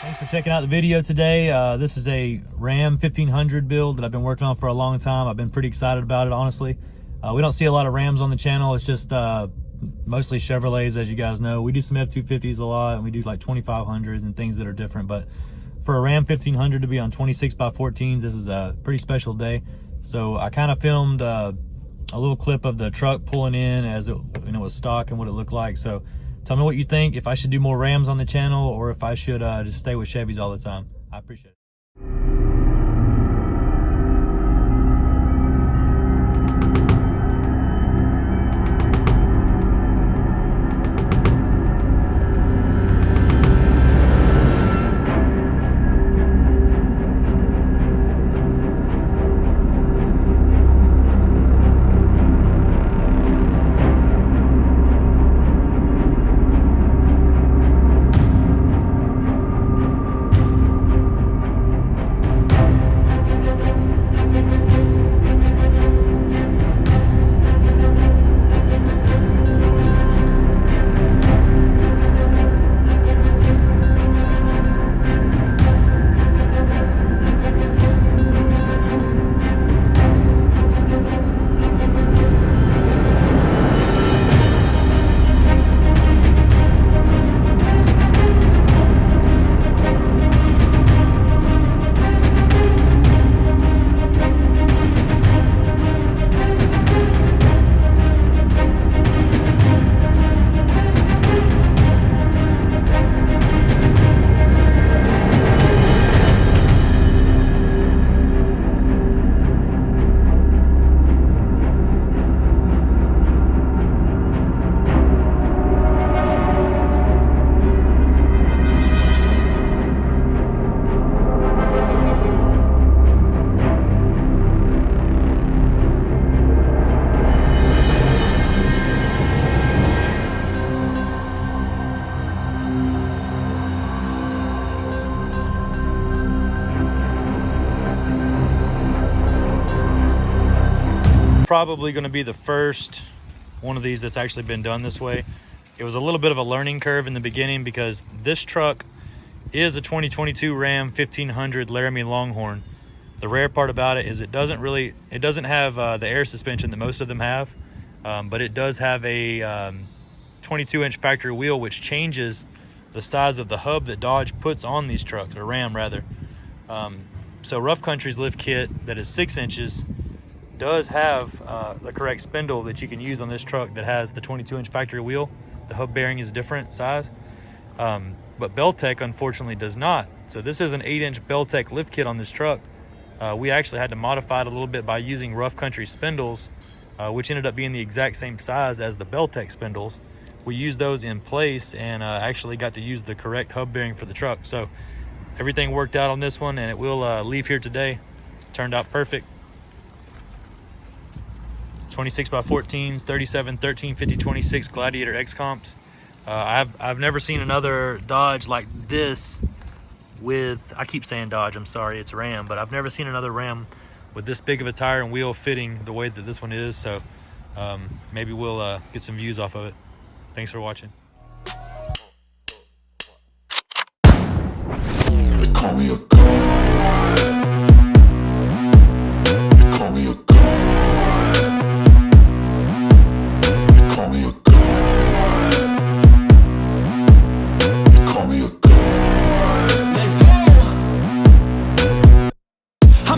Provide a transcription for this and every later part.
Thanks for checking out the video today. This is a Ram 1500 build that I've been working on for a long time. I've been pretty excited about it, honestly. We don't see a lot of Rams on the channel. It's just mostly Chevrolets, as you guys know. We do some F-250s a lot, and we do like 2500s and things that are different. But for a Ram 1500 to be on 26x14s, this is a pretty special day. So I kind of filmed a little clip of the truck pulling in as it was stock and what it looked like. So tell me what you think, if I should do more Rams on the channel or if I should just stay with Chevys all the time. I appreciate it. Probably going to be the first one of these that's actually been done this way. It was a little bit of a learning curve in the beginning because this truck is a 2022 Ram 1500 Laramie Longhorn. The rare part about it is it doesn't have the air suspension that most of them have, but it does have a 22-inch factory wheel, which changes the size of the hub that Dodge puts on these trucks, or Ram rather. So Rough Country's lift kit that is 6 inches does have the correct spindle that you can use on this truck that has the 22-inch factory wheel. The hub bearing is a different size, but Belltech unfortunately does not. So this is an 8-inch Belltech lift kit on this truck. We actually had to modify it a little bit by using Rough Country spindles, which ended up being the exact same size as the Belltech spindles. We used those in place and actually got to use the correct hub bearing for the truck. So everything worked out on this one, and it will leave here today. Turned out perfect. 26x14s, 37, 13, 50, 26 Gladiator X comps. I've never seen another Dodge like this with, I keep saying Dodge, I'm sorry, it's Ram, but I've never seen another Ram with this big of a tire and wheel fitting the way that this one is. So maybe we'll get some views off of it. Thanks for watching. They call me a god. They call me a god.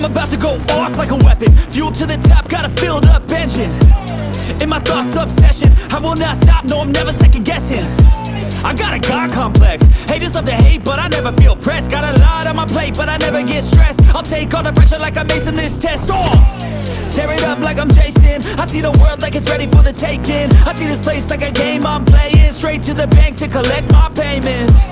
About to go off like a weapon, fuel to the top, got a filled up engine. In my thoughts, obsession, I will not stop, no, I'm never second guessing. I got a God complex, haters love to hate, but I never feel pressed. Got a lot on my plate, but I never get stressed. I'll take all the pressure like I'm acing this test. Tear it up like I'm Jason. I see the world like it's ready for the taking. I see this place like a game I'm playing. Straight to the bank to collect my payments.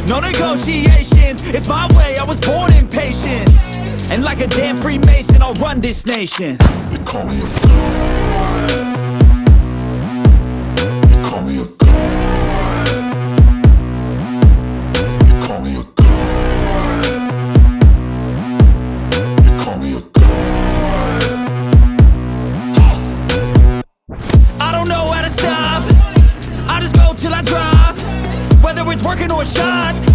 No negotiations, it's my way, I was born impatient. And like a damn Freemason, I'll run this nation. They call me a god. They call me a god. They call me a god. They call me a god. I don't know how to stop, I just go till I drop. Whether it's working or shots,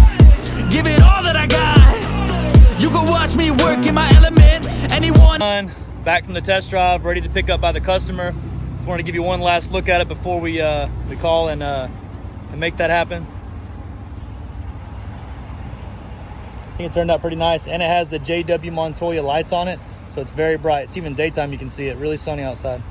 give it all that I got. You can watch me work in my element. Anyone back from the test drive, ready to pick up by the customer. Just wanted to give you one last look at it before we call and make that happen. I think it turned out pretty nice, and it has the JW Montoya lights on it, so it's very bright. It's even daytime, you can see it. Really sunny outside.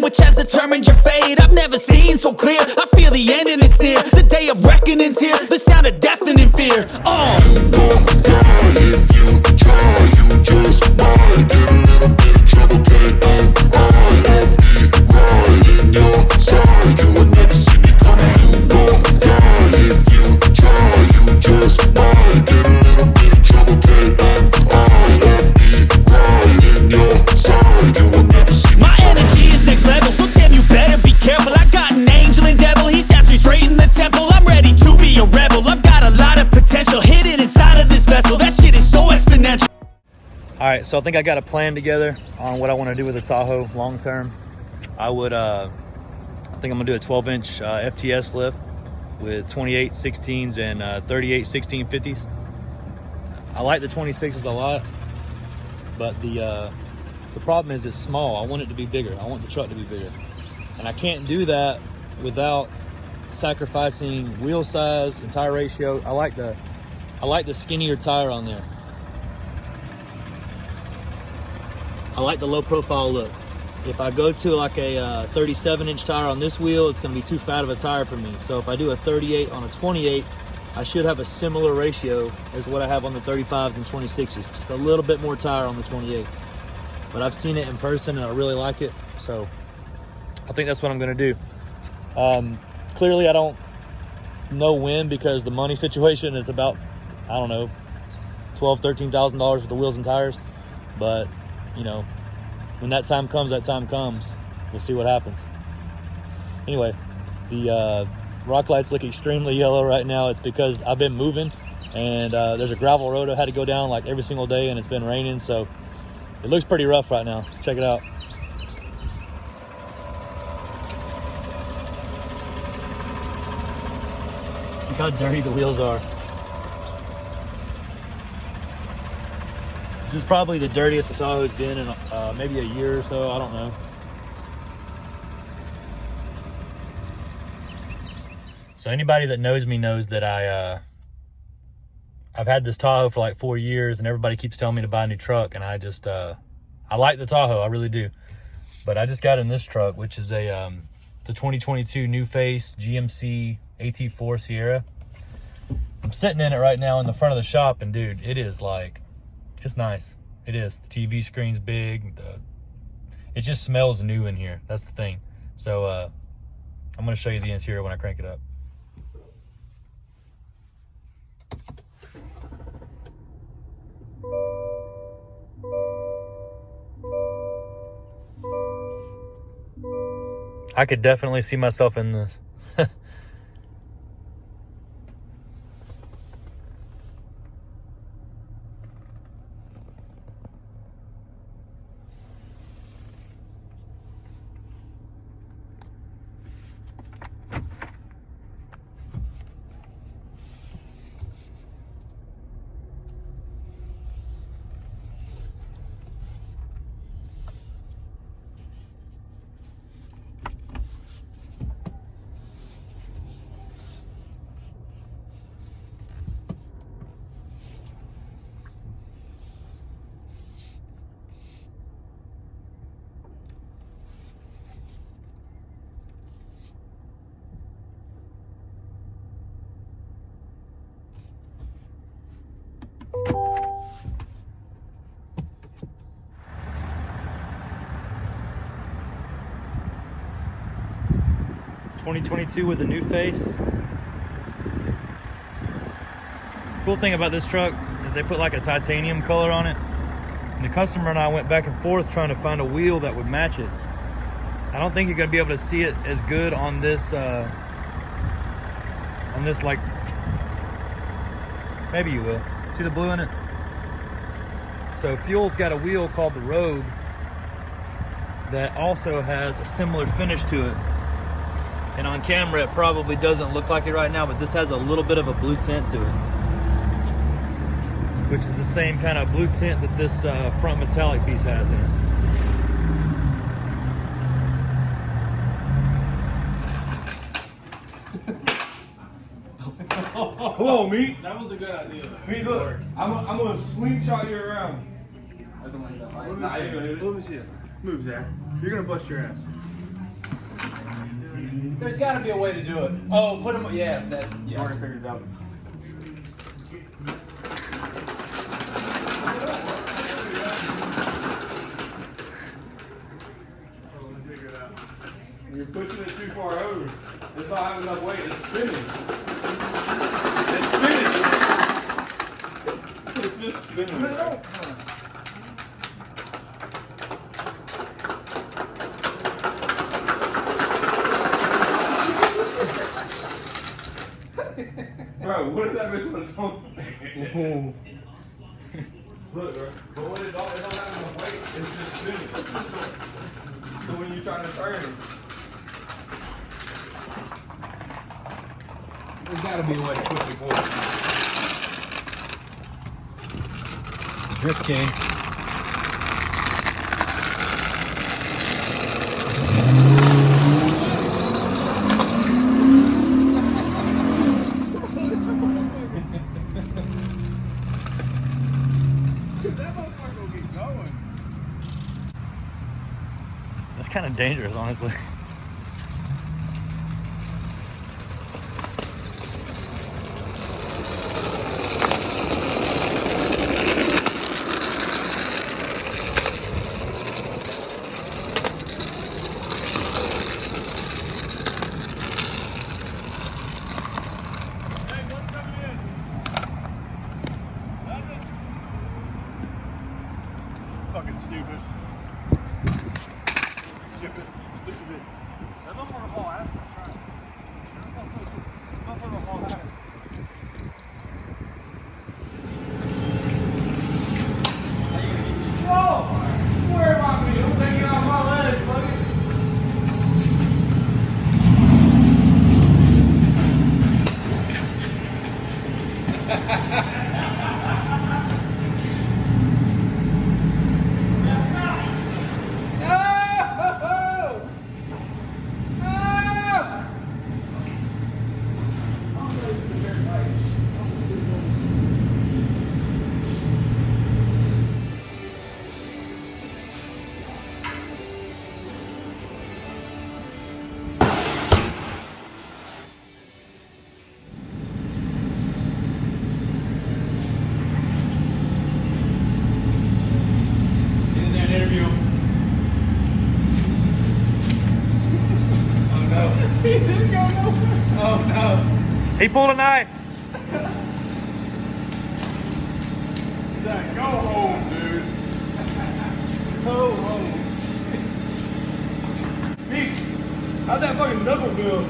Which has determined your fate. I've never seen so clear. I feel the end and it's near. The day of reckoning's here. The sound of deafening fear. You gon' die if you try. You just might get a little bit of trouble. K-N-I-F-E, right in your side. You will never see me coming. You gon' die if you try. You just might get a little bit of trouble. K-N-I-F-E, right in your side. You will never see me. My energy is next level, so damn you better be careful. I got an angel and devil, he snaps me straight in the temple. I'm ready to be a rebel, I've got a lot of potential hidden inside of this vessel. That shit is so exponential. All right, so I think I got a plan together on what I want to do with the Tahoe long term. I think I'm gonna do a 12-inch FTS lift with 28 16s and 38 1650s. I like the 26s a lot, but the problem is it's small. I want it to be bigger. I want the truck to be bigger. And I can't do that without sacrificing wheel size and tire ratio. I like the skinnier tire on there. I like the low profile look. If I go to like a 37-inch tire on this wheel, it's gonna be too fat of a tire for me. So if I do a 38 on a 28, I should have a similar ratio as what I have on the 35s and 26s. Just a little bit more tire on the 28. But I've seen it in person and I really like it, so I think that's what I'm gonna do. Clearly I don't know when, because the money situation is about, I don't know, $12,000, $13,000 with the wheels and tires. But you know, when that time comes, we'll see what happens. Anyway, the rock lights look extremely yellow right now. It's because I've been moving, and there's a gravel road I had to go down like every single day, and it's been raining, so it looks pretty rough right now. Check it out. Look how dirty the wheels are. This is probably the dirtiest the Tahoe's been in maybe a year or so. I don't know. So anybody that knows me knows that I've had this Tahoe for like 4 years, and everybody keeps telling me to buy a new truck, and I just I like the Tahoe, I really do. But I just got in this truck, which is the 2022 New Face GMC AT4 Sierra. I'm sitting in it right now in the front of the shop, and dude, it is like, it's nice. It is. The TV screen's big. It just smells new in here. That's the thing. So I'm going to show you the interior when I crank it up. I could definitely see myself in this. 2022 with a new face. Cool thing about this truck is they put like a titanium color on it. And the customer and I went back and forth trying to find a wheel that would match it. I don't think you're gonna be able to see it as good on this like, maybe you will. See the blue in it? So Fuel's got a wheel called the Rogue that also has a similar finish to it. And on camera it probably doesn't look like it right now, but this has a little bit of a blue tint to it, which is the same kind of blue tint that this front metallic piece has in it. Come on, Meat. That was a good idea. Meat, look. I'm gonna slingshot you around. Let me see it. Move, Zach. You're gonna bust your ass. There's got to be a way to do it. Oh, put them. Yeah, that. Yeah. Already figured it out. You're pushing it too far over. It's not having enough weight. It's spinning. It's spinning. It's just spinning. Bro, what is that bitch on its own? Look, bro. But when it don't have enough weight, it's just spinning. So when you're trying to turn it, There's got to be a way to push it forward. Drift King. That's kind of dangerous, honestly. fucking stupid. Stupid. Stupid. That doesn't want to haul ass. Not for the haul ass. Whoa! Don't worry about me. I'm taking off my legs, buddy. He pulled a knife. Zach, go home, dude. Go home. Pete, how'd that fucking knuckle feel?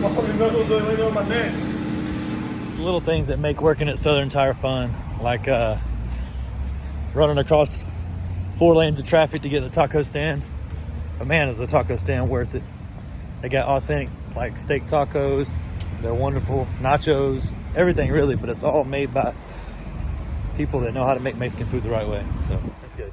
My fucking knuckles are laying on my neck. It's the little things that make working at Southern Tire fun, like running across 4 lanes of traffic to get to the taco stand. But man, is the taco stand worth it. They got authentic like steak tacos. They're wonderful. Nachos, everything really, but it's all made by people that know how to make Mexican food the right way. So that's good.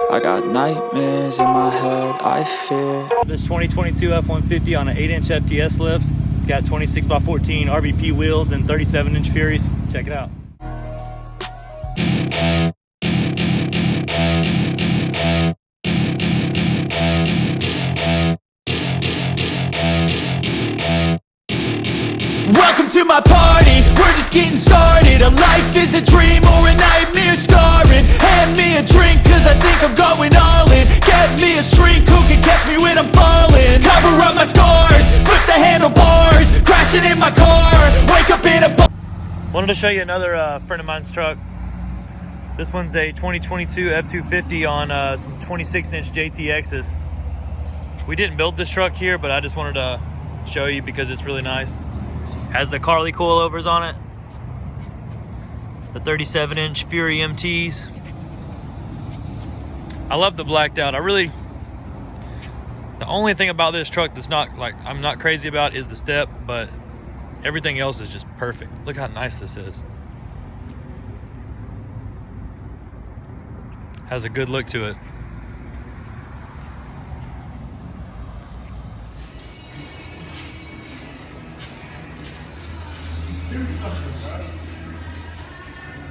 I got nightmares in my head, I fear. This 2022 F-150 on an 8-inch FTS lift. It's got 26x14 RBP wheels and 37-inch Furies. Check it out. my party, we're just getting started. A life is a dream or a nightmare scarring. Hand me a drink cause I think I'm going all in. Get me a shrink who can catch me when I'm falling. Cover up my scars, flip the handlebars, crashing in my car, wake up in a bar. Wanted to show you another friend of mine's truck. This one's a 2022 F250 on some 26-inch JTXs. We didn't build this truck here, but I just wanted to show you because it's really nice. Has the Carly coilovers on it. The 37-inch Fury MTs. I love the blacked out. The only thing about this truck that's not like I'm not crazy about is the step, but everything else is just perfect. Look how nice this is. Has a good look to it.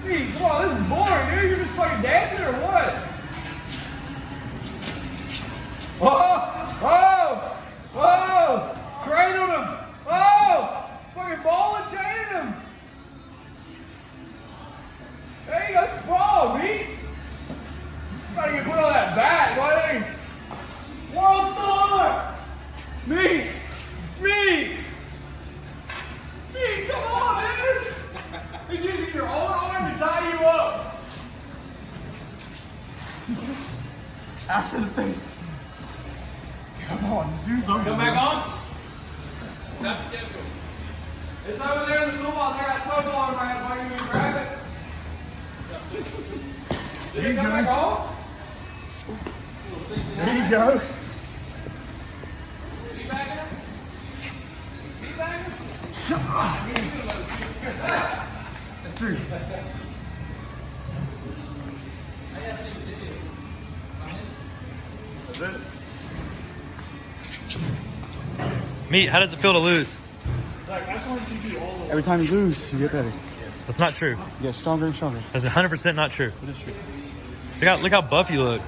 Dude, come on, this is boring, dude. You're just fucking dancing or what? Oh! Cradled him! Oh! Fucking ball and chained him! There you go, sprawl, B! Trying to get put on that bat, buddy! World star! Me! Come on, man! He's using your own arm to tie you up! After the face. Come on, do something. Come back on? That's scheduled. It's over there in the toolbox. I got soap on my hand. Why you even grab it? Did it come back on? There you go. Meat, how does it feel to lose? Every time you lose, you get better. That's not true. You get stronger and stronger. That's 100% not true. It is true. Look how buff you look.